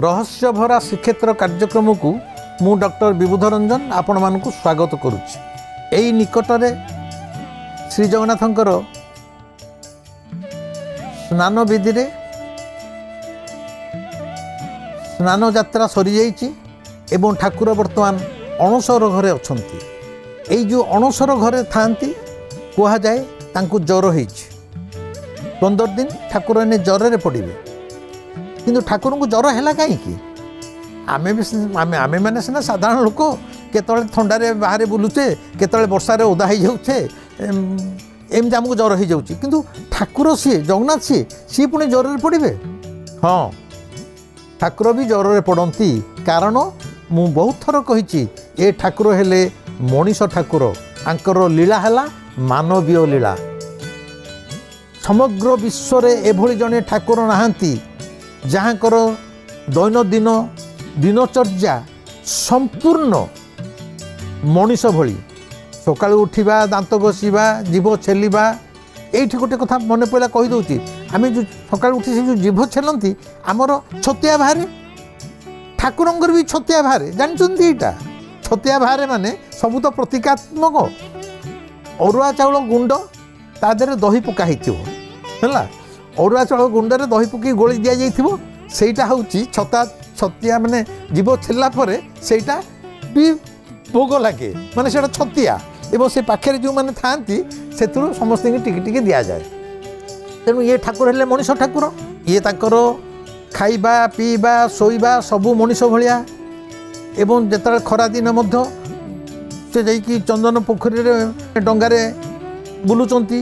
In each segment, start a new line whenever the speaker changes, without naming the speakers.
रहस्य भरा श्रीक्षेत्र कार्यक्रम को मु डॉक्टर विबुध रंजन आपण मानक स्वागत करुच्ची। एई निकटरे श्री जगन्नाथंकर स्नान विधि रे स्नान यात्रा सरी जाइछि एवं ठाकुर वर्तमान अणसर घरे अछंती। एई जो अणसर घरे थांती कुहा जाए तांकु ज्वर होइछि 15 दिन ठाकुर ने ज्वर रे पड़िबे। किंतु ठाकुर को ज्वर है कहीं आमे मैंने सीना साधारण लोक केतले थंडारे बाहर बुलुचे केतले वर्षारे ओदा हो जाऊे एमती आमको ज्वर हो जाऊँ किंतु ठाकुर सी जगन्नाथ सी पुणी ज्वर पड़े। हाँ ठाकुर भी ज्वर पड़ती कारण मु बहुत थर कही ए ठाकुर हेले मनीष ठाकुर आंकर लीला है मानवीय लीला। समग्र विश्व में एभली जड़े ठाकुर नहांती जहाँकर दैनंदिन दिनचर्या संपूर्ण मनीष भली सकाल उठा दांत घषा जीभ छेलिबा। एठी गोटे कथा मन पड़ा कहीदे आम जो सकाल उठी से जो जीभ छेलती आमर छतिया बाहर ठाकुरंकर भी छतिया बाहर जानते यहाँ छतिया बाहर माने सबू तो प्रतीकात्मक अरुआ चाउल गुंड ता देहरे दही पका है अरुआ चाउल गुंडे दही पकई गोली दि जाइए सेटा हूँ छता छतिया माने जीव छेला सेटा भी भोग लगे माने सेटा छतिया एवं से पाखे जो मैंने था समस्त टिके दि जाए। तेणु ये ठाकुर हेले मनीष ठाकुर ये ताकर खाइबा पीवा शोइबा सबू मनीष भलिया एवं जेता खरा दिन से जाइकी चंदन पोखरी डंगारे बुलुचंती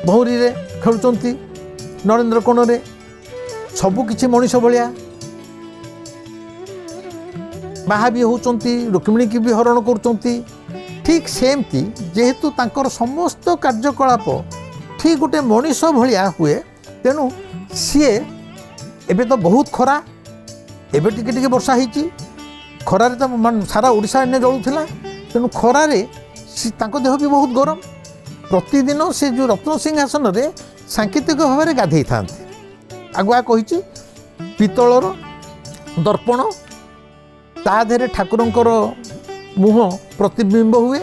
भौरी रे खेलुचंती नरेंद्र कोण रे सबू किछि मनीष भलिया बाहा भी होचंती रुक्मिणी की भी हरण करुचंती। ठीक सेमती जेहेतु तांकर समस्त कार्यकलाप ठीक गोटे मनीष भलिया हुए तेणु सीए एबे तो बहुत खरा एबे टिके टिके वर्षा होइछि खरारे तो सारा ओडिशा ने जलुथिला तेणु खरारे तांको देह भी बहुत गरम। प्रतिदिन से जो रत्न सिंहासन रे सांकेतिक भाव में गाधे था आगुआ कही पितलर दर्पण ता देहरे ठाकुरंकर मुह प्रतिबिंब हुए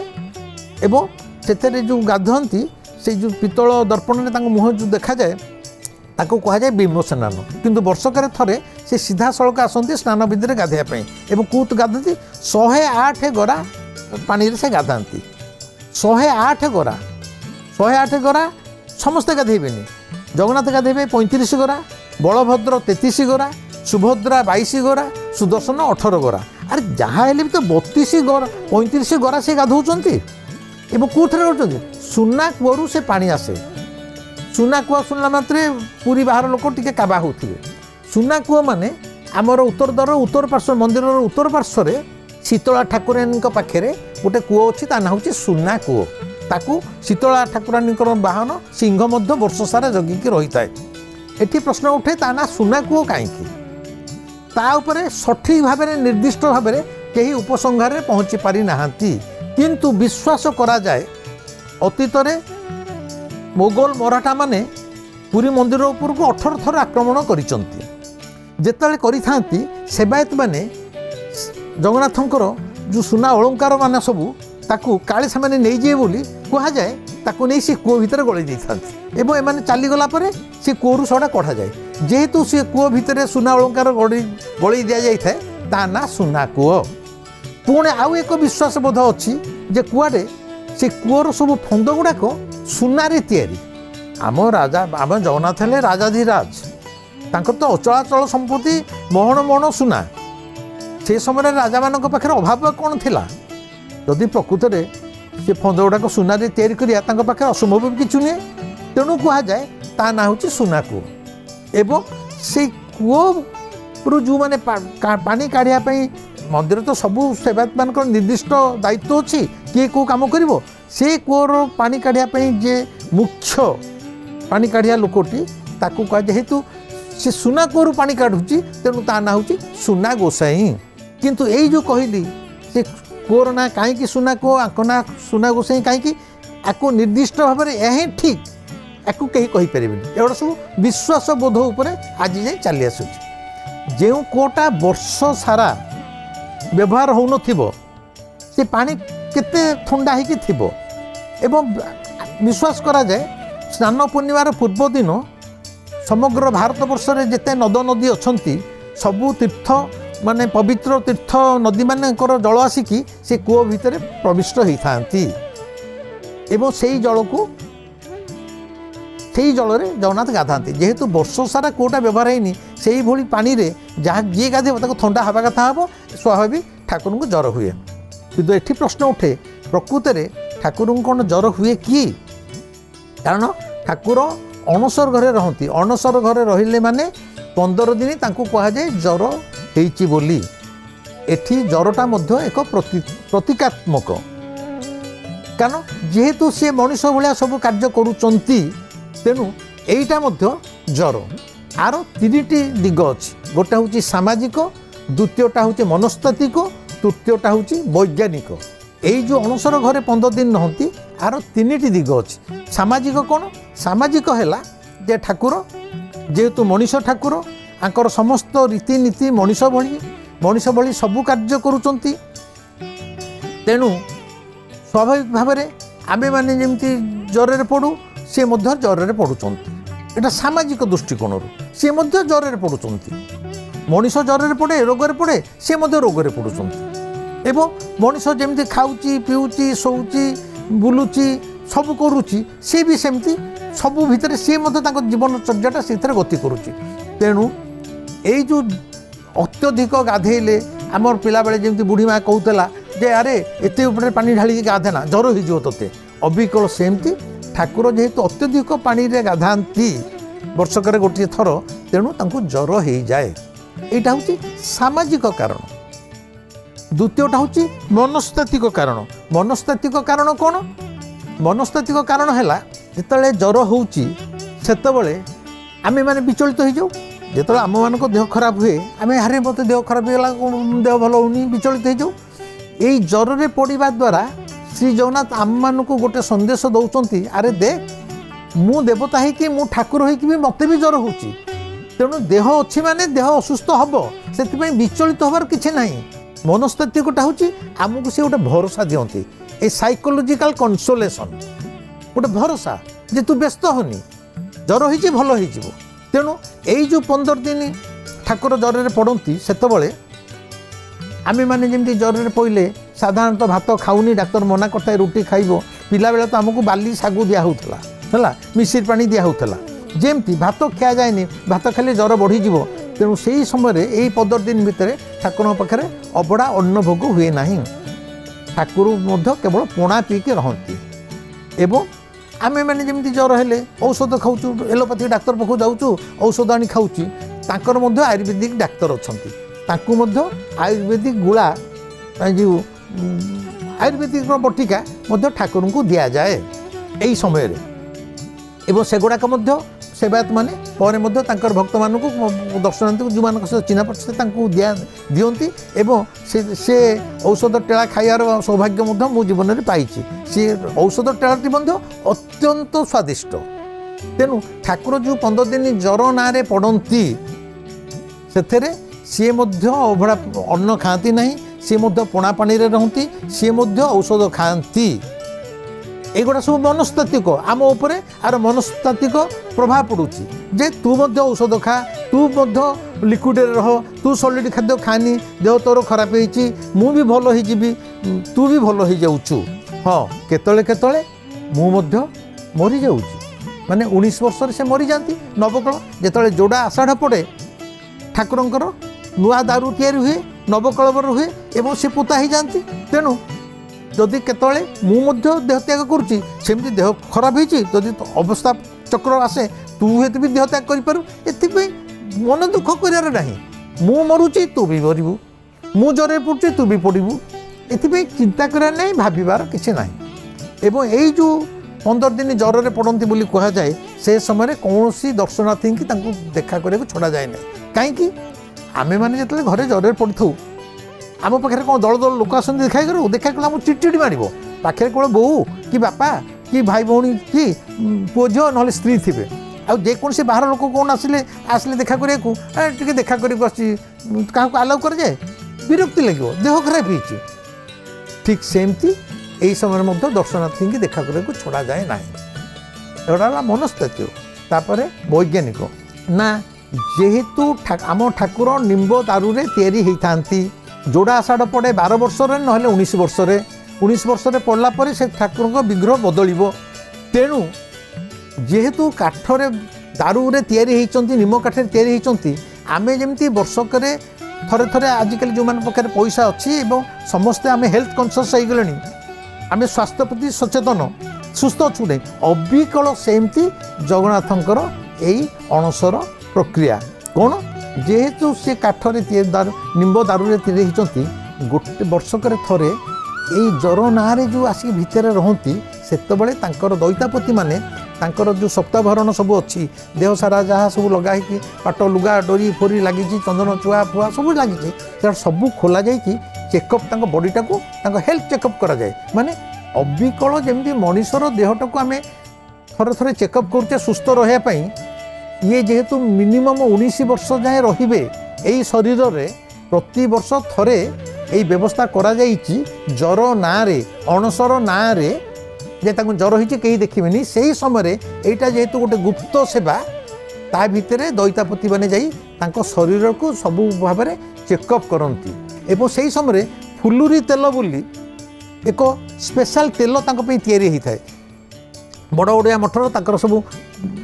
एवं से जो गाधती से जो पितल दर्पण में मुह जो देखा जाए ताको कह जाए बिंब स्नान। किंतु वर्षकर थरे से सीधा सड़क आसती स्नान विधि गाधेवाई एवं कौत गाधती 108 गरा पानी से गाधाती 108 गरा समस्ते गाधेबेनि जगन्नाथ गाधेबे 35 गरा बलभद्र 33 गरा सुभद्रा 22 गरा सुदर्शन 18 गरा। अरे जहाँ हेले भी तो 32 गरा 35 गरा से गाधौचंती एवं कौथे कर सुना कूअरू से पानी आसे सुना कूआ सुनला मात्रे पूरी बाहर लोक टिके काबा होते सुना कूआ माने आमर उत्तर द्वार उत्तर पार्श्व मंदिर उत्तर पार्श्व शीतला ठाकुरानी पाखे गोटे कूଅ अच्छी ता ना हूँ सुना कूଅ ताकू शीतला ठाकुरानी बाहन सिंह मध्य वर्ष सारा जगिकी रही थाए। एटी प्रश्न उठे ता ना सुना कूଅ कहीं ताऊपर सठिक भाव में निर्दिष्ट भाव में कहीं उपसंहार पहुँची पारि नाहांती। किंतु विश्वास करा जाए अतीत मोगल मराठा माने पुरी मंदिर उपर को 18 थर आक्रमण करिसंती जेतले करिथांती सेवायत माने जगन्नाथंकर जो सुना अलंकार माने सबू ताकू काले से माने नहीं जाए बोली कहा जाए ताकू नहीं से कूଅ भितर गलई देथांती एवं एमाने चली गला परे से कूअरू सड़ा कढ़ा जाए जेहेतु से कूଅ भितर सुना अलंकार गलई दिया जाए ता ना सुना कूଅ। पुणे आउ एक विश्वास बोध अच्छी जे कुआडे से कूअर सब फंद गुड़ाक सुनारे तैयारी आम राजा आम जगन्नाथ हेले राजाधिराज तांकर तो अचलाचल संपत्ति मोहन मोहन सुना से समय राजा मान पाखे अभाव कौन थिला जदि प्रकृत में से फंद गुड़ाक सुनारे तैयारी करिया तांकर पाखे असंभव किछु नुहे तेणु कहा जाए ता ना हूँ सुना कूଅ एवं से कूअ जो मैंने पानी काढ़ापी मंदिर तो सबू सेवायत मान निर्दिष्ट दायित्व अच्छी किए कौ कम कर से कूअर पानी काढ़ापी जे मुख्य पानी काढ़िया लोकटी ताकू कह जेहेतु से सुना कूअर पानी काढ़ुची तेणु ता ना हूँ सुना गोसाई। किंतु यही जो कहली से कूअर ना कहीं सुना कूଅ आक ना सुना गोसाई कहीं आपको निर्दिष्ट भाव में यह ठीक आपको कहीं कहीपर एगुड़ा सब विश्वास बोध उपर आज जाए चली आसूँ। जो कूटा वर्ष सारा व्यवहार हो से पानी केते ठंडा ही थिबो एवं विश्वास करा जाए स्नान पूर्णिमार पूर्व दिन समग्र भारत वर्ष में जिते नद नदी अच्छी सबू तीर्थ माने पवित्र तीर्थ नदी मानकर जल आसिकी से कूଅ भितर प्रविष्ट होता एवं से जल को से जल में जगन्नाथ गाधाती जेहेतु वर्ष सारा कूटा व्यवहार होनी से भली पानी रे जहाँ जी गाधे ठंडा हवा कथा हम स्वाभाविक ठाकुर को जर हुए किंतु एठी प्रश्न उठे प्रकृत में ठाकुर कौन जर हुए कि कारण ठाकुर अणसर घरे रहती अणसर घरे रहिले माने 15 दिन तांको कहा जाए जर होइची बोली एठी जरटा मध्य एक प्रतीकात्मक कारण जेहेतु सी मनीष भाया सब कार्य करुचंती तेणु एईटा मध्य जर आर 3टी दिग अच्छी गोटे हूँ सामाजिक द्वितीयटा हूँ मनस्तात्विक तृतीयटा हूँ वैज्ञानिक यही जो अणसर घरे 15 दिन रहती आर 3टी दिग अच्छी सामाजिक कौन सामाजिक है जे ठाकुर जेहेतु मनीष ठाकुर आंकर समस्त रीतिनीति मनीष भली सबू कार्य करुचंती तेणु स्वाभाविक भाव में आमे माने जमती जर पड़ू सी जर पड़ुंट एटा सामाजिक दृष्टिकोण सी जर पड़ुंट मनीष जर पड़े रोग पड़े सी रोग पड़ुंट एवं मनीष जमी खाऊची पीऊची शोची बुलुची सब करुच्ची सी भी सेमती सबू भितर सी जीवन चर्याटा से गति करुच्ची तेणु यही जो अत्यधिक गाधेले आमर पिला बेले जमी बुढ़ी माँ कहूला जे अरे एत पानी ढाली गाधेना जर हो तोते अबिकल सेमती ठाकुर जेहेतु अत्यधिक पानी रे गाधाती वर्षक गोटे थर तेणु तांको जर हो जाए यहाँ हूँ सामाजिक कारण द्वितीयटा हूँ मनस्तात्विक कारण कौन मनस्तात्विक कारण है जिते जर होते आमे माने विचलित हो जाऊ जो आम मान देह खराब हुए आम हारे मत देह खराब होगा देह भल होनी विचलित हो जाऊ यही जर में पड़ा द्वारा श्री जगन्नाथ आम मान को गोटे संदेश दौरान अरे देख मु देवता है मु ठाकुर हो मत भी जर हो तेणु देह अच्छी माने देह असुस्थ हम से विचलित हबार किसी ना मनस्तात्विकटा हूँ आमको सी गोटे भरोसा दिखती ए साइकोलोजिकल कन्सोलेसन गोटे भरोसा जे तू व्यस्त होनी जर हो भल हो तेणु यही जो 15 दिन ठाकुर जर में पड़ती से आमे माने जमी जर में पड़े साधारणतः भात खाऊनी डाक्तर मना करता है रुटी खाइब पिला बेला तो आमको बाली सागु दिहला है मिश्री पानी दिहला जमती भात खिया जाए भात खाली जर बढ़ीज तेणु से ही समय यही 15 दिन भितर ठाकुर पाखे अबड़ा अन्न भोग हुए ना ठाकुर केवल पणा पीके रहती एवं आमे मैंने जमी जर हेले औषध खाऊँ एलोपैथिक डाक्तर पाखु जाऊँ औषध आनी खाऊँ तांकर मध्य आयुर्वेदिक डाक्तर अच्छा आयुर्वेदिक गुला जो आयुर्वेदिक बटिका ठाकुर को दि जाए यही समय एवं सेगुड़ाक सेवायत मैंने पर भक्त मानक दर्शनार्थी जो मान चिन्ह परिचय दिखती एवं से औषध टेला खाइबार सौभाग्य मो जीवन में पाई सी औषध टेलाटी अत्यंत स्वादिष्ट तेणु ठाकुर जो 15 दिन जर ना पड़ती से सी अभड़ा अन्न खाती ना सी पणा पानी रहती सी औषध खाती एगुड़ा सब मनस्तात्विक आम उपर आर मनस्तात्विक प्रभाव पड़ुची जे तू औषध खा तू लिक्विड रह तू सॉलिड खाद्य खानी देह तोर खराब होती मु भी भल हो तू भी भल हो जाऊँ हाँ केतले केतले मु मरी जाऊँ माने 19 वर्ष से मरी जाती नवकल जिते जोड़ा आषाढ़ पड़े ठाकुरंकर नुआ दारू तैयारी हुए नवकलवर हुए एवं से पोता ही जाती तेणु जदि केतले मु देह त्याग करुच्ची सेमती देह खराब होती जदि अवस्था चक्र आसे तू हेतु भी देह त्याग करूँ एपाई मन दुख कर मु मरुची तू भी मरबू मु जरे पड़ुची तू भी पड़ू एपाई चिंता कर ना भाबार किसी ना एवं यही जो 15 दिन जर में पड़ती बोली कह जाए से समय कौन दर्शनार्थी की देखा करने को छड़ा जाए ना कहीं आमे मैंने जो घरे जर पड़ था आम पाखे कौन दल दल लोक आस देखा करूँ देखा कला आम चिड़चिड़ी मार पाखे कौन बो कि बापा कि भाई भौणी कि पुओ झील ना स्त्री थे जेकोसी बाहर लोक कौन आसिले आसिले देखा करिया देखा करी क्या आलाउ कर जाए विरक्ति लगे देह खराब हो ठीक सेमती यही समय दर्शनार्थी की देखा करने को छड़ा जाए ना एटा मनस्थित तापर वैज्ञानिक ना जेहेतु आम ठाकुर निम्ब दारू तैयारी होती जोड़ा आषाढ़ पड़े 12 वर्ष ना 19 वर्ष पड़ला पर से ठाकुर विग्रह बदल तेणु जेहेतु काठरे दारू तैयारी होती निम काठे तैयारी होती आम जमी वर्षक थरे थरे आजिकल जो मान पाखे पैसा अच्छी समस्ते आम हेल्थ कनसीयस हो गले आम स्वास्थ्य प्रति सचेतन सुस्थ अच्छु नहीं अबिकल सेमती जगन्नाथंकर यही अणसर प्रक्रिया कौन जेहेतु सी काठरे निम्ब दारू तैयारी होती गोटे वर्षक थरे यही जर ना जो आसिक भितर रहती से दैतापति माने तांकर जो सप्ताभरण सब अच्छी देह सारा जहाँ सब लगे पाट लुगा डोरी फोरी लगी चंदन चुआ फुआ सब लगी सब खोल जा चेकअप बॉडीटा को हेल्थ चेकअप करा जाए माने अबिकल जमी मनीषर देहटा को आम थरे थरे चेकअप करुचे सुस्थ रही ये जेहेतु मिनिमम 19 वर्ष जाए रे यही शरीर रे प्रति वर्ष थरे यही व्यवस्था करा जर ना अणसर ना जे जर हो देखिए से समय यहाँ जेहेतु गोटे गुप्त सेवा ता भितर दैतापति मैंने जा शरीर को सबू भाव में चेकअप करती एवं से समय फुलुरी तेल बोली एक स्पेशल तेल तैयारी होता है बड़ ओडिया मठर तर सब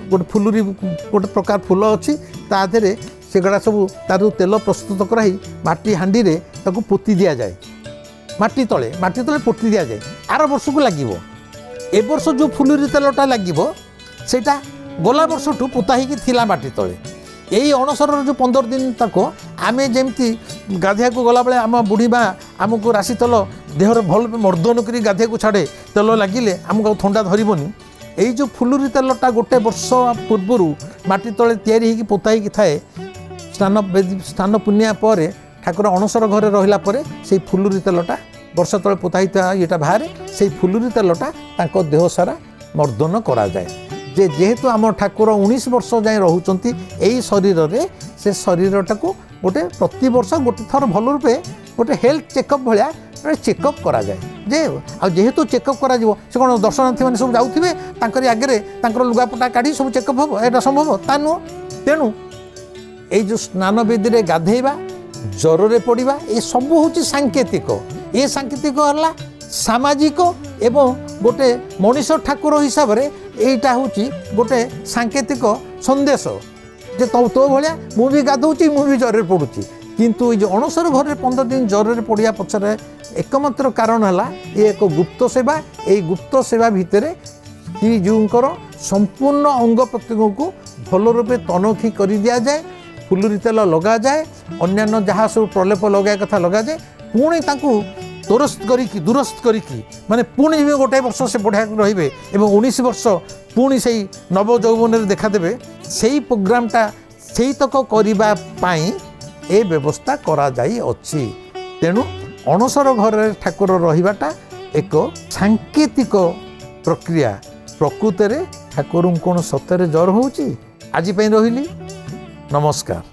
गोटे फुलुरी गोटे प्रकार फुल अच्छी ताधे से गुड़ा सब तार तेल प्रस्तुत कराई माटी हाँडी में पोती दि जाए माटी तले पोती दि जाए आर वर्ष को लगे ए वर्ष जो फुलुरी तेलटा लगे सेटा गला वर्ष ठू पोता ही माटी तले यही अणसर जो 15 दिन तक आम जमी गाधिया को गला बेले आम बुढ़ी माँ आमको राशि तेल देहर भल मर्दन कर गाधिया को छाड़े तेल लगिले आमको थंडा धरबनी यही जो फुलुरी तेलटा गोटे वर्ष पूर्वर माटी तले तैयारी पोता ही थाए स्नान पुण्या पर ठाकुर अणसर घरे रहिला परे से फुलुरी तेलटा वर्ष तले पोता ही बाहर से फुलुरी तेलटा देह सारा मर्दन करा जाए जेहेतु आम ठाकुर 19 वर्ष जाए रोचंती यही शरीर रे से शरीरटा को गोटे प्रति वर्ष गोटे थर भल रूपे गोटे हेल्थ चेकअप भाया चेकअप करा जाए जेहेतु चेकअप करा से कौन दर्शनार्थी मैंने सब जाऊे आगे लुगापटा काढ़ी सब चेकअप हम यहाँ संभव ता नुह तेणु यही जो स्नान वेदी गाधेवा जर पड़ा ये सब हूँ सांकेतिक ये सांकेतिक है सामाजिक एवं गोटे मनीष ठाकुर हिसाब से यहाँ हूँ गोटे सांकेतिक संदेश जे तो भाया मुझे गाधौची मुझे जर पड़ुची किंतु ये अणसर घर 15 दिन जर पड़ा पचर एकमात्र कारण है ये एक गुप्त सेवा यही गुप्त सेवा भितर श्रीजीवर संपूर्ण अंग प्रत्यंग को भल रूपे तनखी कर दि जाए फुलुरी तेल लगा जाए अन्यान्य जहाँ सब प्रलेप लगे कथा लगा जाए पुणी दुरस्त करी माने पुणी भी गोटे वर्ष से बढ़िया रे 19 वर्ष पुणी से नव यौवन देखादेवे से प्रोग्रामटा से तक करने ए व्यवस्था करा जाई अछि तेणु अणसर घर ठाकुर रहिबाटा एक सांकेतिक प्रक्रिया प्रकृत ठाकुर कौन सतरे जर होउची आज रहिली नमस्कार।